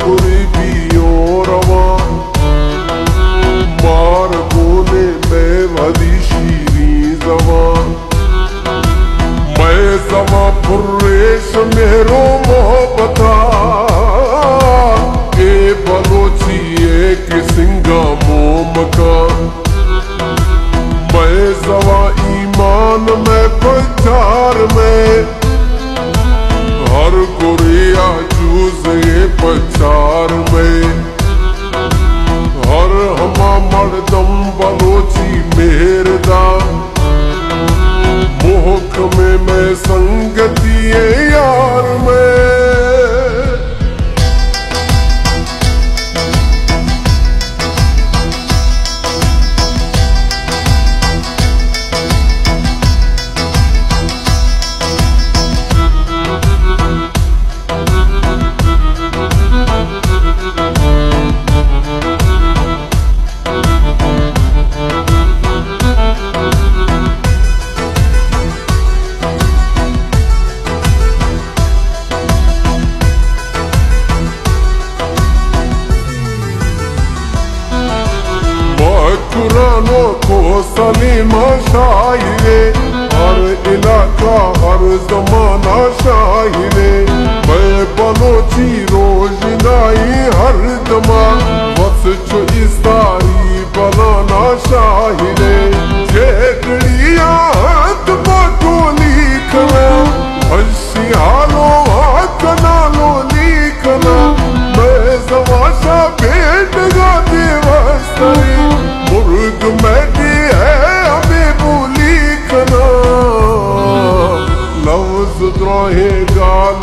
गुरीबी और मार बोले मैं भली शीरी जवान। मैं जवा पुरेश मेरो मोहब्बता ए बलोची एक सिंगा मोम का। मैं जवा ईमान में प्रचार में हर गुरिया जूस ये प्रचार में। हर हमा मर्दम बलोची मेहरदा मोहक में मैं संगति यार में। कुरानो को सलीमा शायरे हर इलाका हर जमाना शायरे। मैं बलोची रोशनाई हर दमा बस जो इसारी बनाना शायरे। जेकड़िया हाथ बाटो लिखना हंसी हालो हाथ नालो लिखना। मैं जवाशा भेंट गाते वस्तरी मुर्ग मैटी है अभी बोली कना। लफ्ज द्रोहे गाल